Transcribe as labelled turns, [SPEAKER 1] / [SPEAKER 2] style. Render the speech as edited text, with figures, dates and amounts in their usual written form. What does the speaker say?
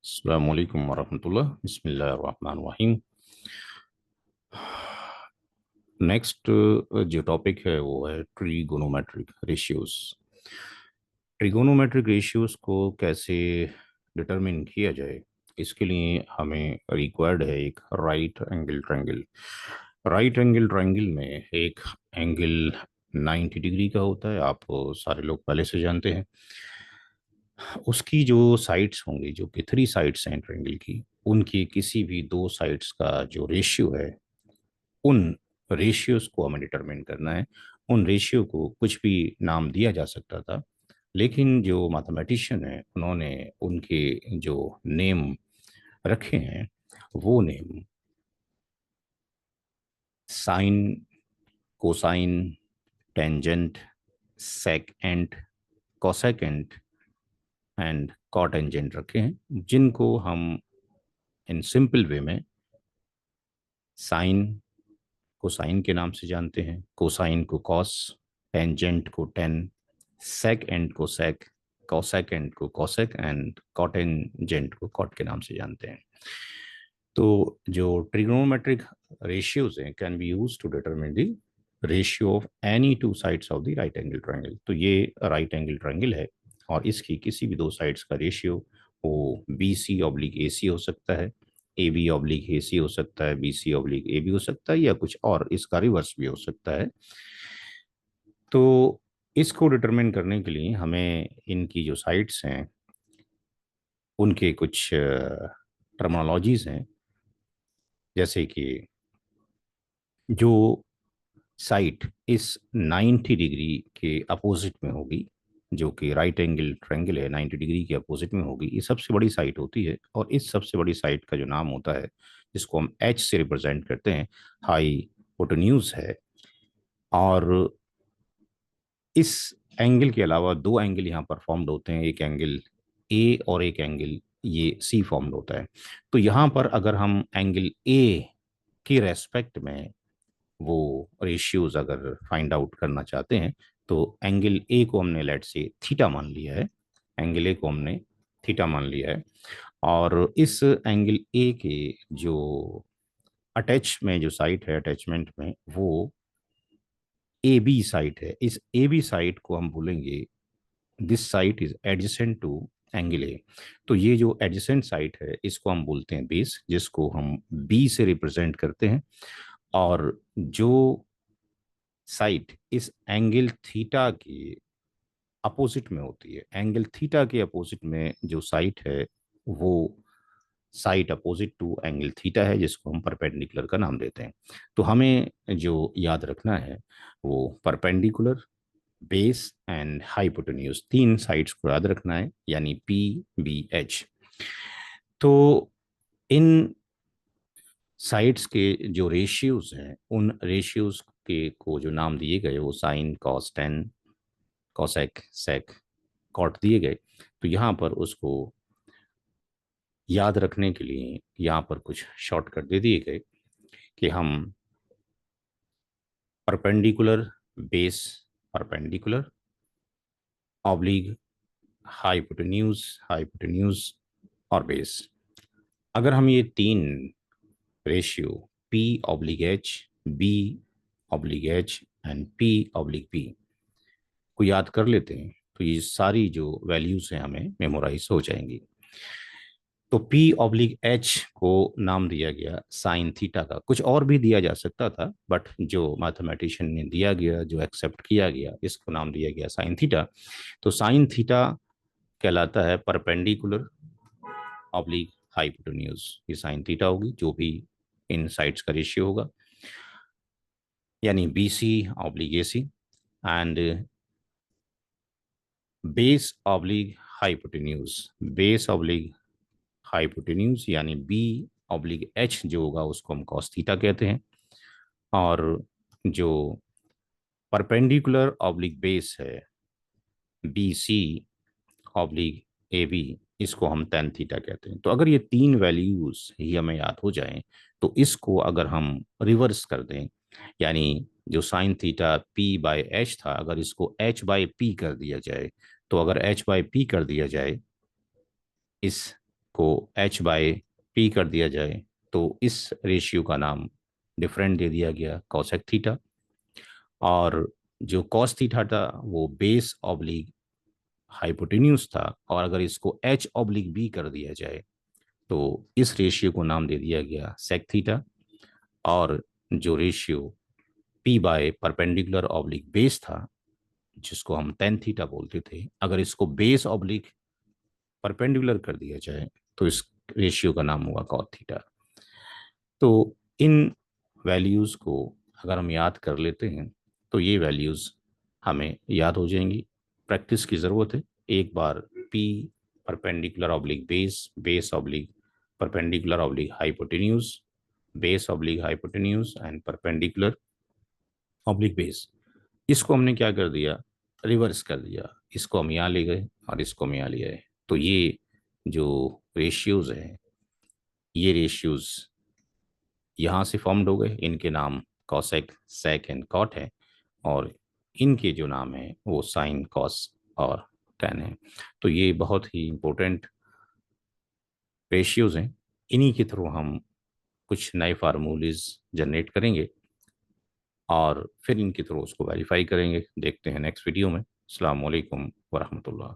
[SPEAKER 1] अस्सलाम वालेकुम वरहमतुल्लाह बिस्मिल्लाहिर रहमानिर रहीम। नेक्स्ट जो टॉपिक है वो है ट्रिगोनोमेट्रिक रेशियोज। ट्रिगोनोमेट्रिक रेशियोज को कैसे डिटरमिन किया जाए, इसके लिए हमें रिक्वायर्ड है एक right angle triangle. Right angle triangle में एक एंगल 90 डिग्री का होता है, आप सारे लोग पहले से जानते हैं। उसकी जो साइड्स होंगी, जो कि थ्री साइड्स हैं ट्रायंगल की, उनकी किसी भी दो साइड्स का जो रेशियो है, उन रेशियोज को हमें डिटरमिन करना है। उन रेशियो को कुछ भी नाम दिया जा सकता था, लेकिन जो मैथमेटिशियन है उन्होंने उनके जो नेम रखे हैं, वो name sine, cosine, tangent, secant, cosecant and cotangent रखे हैं, जिनको हम इन सिंपल वे में साइन को साइन के नाम से जानते हैं, कोसाइन को कॉस, टेंजेंट को टेन, सेक एंड को सेक, कॉसेक एंड को कॉसेक एंड कॉटेंजेंट को कॉट के नाम से जानते हैं। तो जो ट्रिग्नोमेट्रिक रेशियोज हैं can be use to determine the ratio of any two sides of the right angle triangle. तो ये राइट एंगल ट्रायंगल है और इसकी किसी भी दो साइड्स का रेशियो वो बी सी ऑब्लिक ए सी हो सकता है, ए बी ऑब्लिक ए सी हो सकता है, B C oblique A B हो सकता है, या कुछ और इसका रिवर्स भी हो सकता है। तो इसको डिटरमिन करने के लिए हमें इनकी जो साइड्स हैं उनके कुछ टर्मिनोलॉजीज हैं, जैसे कि जो साइड इस 90 डिग्री के अपोजिट में होगी, जो कि राइट एंगल ट्रायंगल है 90 डिग्री के अपोजिट में होगी, ये सबसे बड़ी साइड होती है। और इस सबसे बड़ी साइड का जो नाम होता है, जिसको हम एच से रिप्रेजेंट करते हैं, हाई पोटेन्यूज है। और इस एंगल के अलावा दो एंगल यहाँ पर फॉर्म्ड होते हैं, एक एंगल ए और एक एंगल ये सी फॉर्म्ड होता है। तो यहाँ पर अगर हम एंगल ए की रेस्पेक्ट में वो रेशियोज अगर फाइंड आउट करना चाहते हैं, तो एंगल ए को हमने लेट से थीटा मान लिया है, एंगल ए को हमने थीटा मान लिया है। और इस एंगल ए के जो अटैच में जो साइड है, अटैचमेंट में, वो ए बी साइड है। इस ए बी साइड को हम बोलेंगे this side is adjacent to angle A. तो ये जो एडजेसेंट साइड है इसको हम बोलते हैं बेस, जिसको हम बी से रिप्रेजेंट करते हैं। और जो साइड इस एंगल थीटा के अपोजिट में होती है, एंगल थीटा के अपोजिट में जो साइड है, वो side opposite to angle theta है, जिसको हम परपेंडिकुलर का नाम देते हैं। तो हमें जो याद रखना है वो परपेंडिकुलर, बेस एंड हाइपोटेन्यूज, तीन साइड्स को याद रखना है, यानी पी बी एच। तो इन साइड्स के जो रेशियोज हैं, उन रेशियोज के को जो नाम दिए गए वो साइन, कॉस, टेन, कॉसेक, सेक, कॉट दिए गए। तो यहाँ पर उसको याद रखने के लिए यहाँ पर कुछ शॉर्टकट दे दिए गए कि हम perpendicular, base, perpendicular, oblique, hypotenuse, hypotenuse और बेस। अगर हम ये तीन ratio P oblique H, B oblique H and P oblique P को याद कर लेते हैं, तो ये सारी जो वैल्यूज हैं हमें मेमोराइज हो जाएंगी। तो P ऑब्लिक एच को नाम दिया गया साइन थीटा का। कुछ और भी दिया जा सकता था, बट जो मैथमेटिशियन ने दिया गया, जो एक्सेप्ट किया गया, इसको नाम दिया गया साइन थीटा। तो साइन थीटा कहलाता है परपेंडिकुलर ऑब्लिक हाइपोटेन्यूज। ये साइन थीटा होगी, जो भी इन साइड्स का रेशियो होगा, यानी B C oblique A C. And base oblique hypotenuse, base oblique hypotenuse यानी बी ऑब्लिक एच जो होगा उसको हम कॉस थीटा कहते हैं। और जो परपेंडिकुलर ऑब्लिक बेस है, B C oblique A B, इसको हम टेन थीटा कहते हैं। तो अगर ये तीन वैल्यूज ही हमें याद हो जाएं, तो इसको अगर हम रिवर्स कर दें, यानी जो sine theta P by H था, अगर इसको एच बाय पी कर दिया जाए, तो अगर एच बाय पी कर दिया जाए इस को h बाय p कर दिया जाए तो इस रेशियो का नाम डिफरेंट दे दिया गया कॉसेक थीटा। और जो कॉस थीटा था वो बेस ऑब्लिक हाइपोटेन्यूज था, और अगर इसको h ऑब्लिक b कर दिया जाए तो इस रेशियो को नाम दे दिया गया सेक थीटा। और जो ratio p by perpendicular oblique base था, जिसको हम टेन थीटा बोलते थे, अगर इसको बेस ऑब्लिक परपेंडिकुलर कर दिया जाए तो इस रेशियो का नाम हुआ कॉट थीटा। तो इन वैल्यूज़ को अगर हम याद कर लेते हैं तो ये वैल्यूज़ हमें याद हो जाएंगी। प्रैक्टिस की ज़रूरत है। एक बार p perpendicular oblique base, base oblique perpendicular oblique hypotenuse, base oblique hypotenuse and perpendicular oblique base, इसको हमने क्या कर दिया, रिवर्स कर दिया। इसको हम यहाँ ले गए और इसको हम यहाँ ले आए। तो ये जो रेशियोज हैं, ये रेशियोज यहाँ से फॉर्म्ड हो गए। इनके नाम कॉसेक, सेक एंड कॉट है, और इनके जो नाम है वो साइन, कॉस और टेन है। तो ये बहुत ही इंपॉर्टेंट रेशियोज हैं। इन्हीं के थ्रू हम कुछ नए फार्मूलेज जनरेट करेंगे और फिर इनके थ्रू उसको वेरीफाई करेंगे। देखते हैं नेक्स्ट वीडियो में। अस्सलाम वालेकुम वरहमतुल्लाह।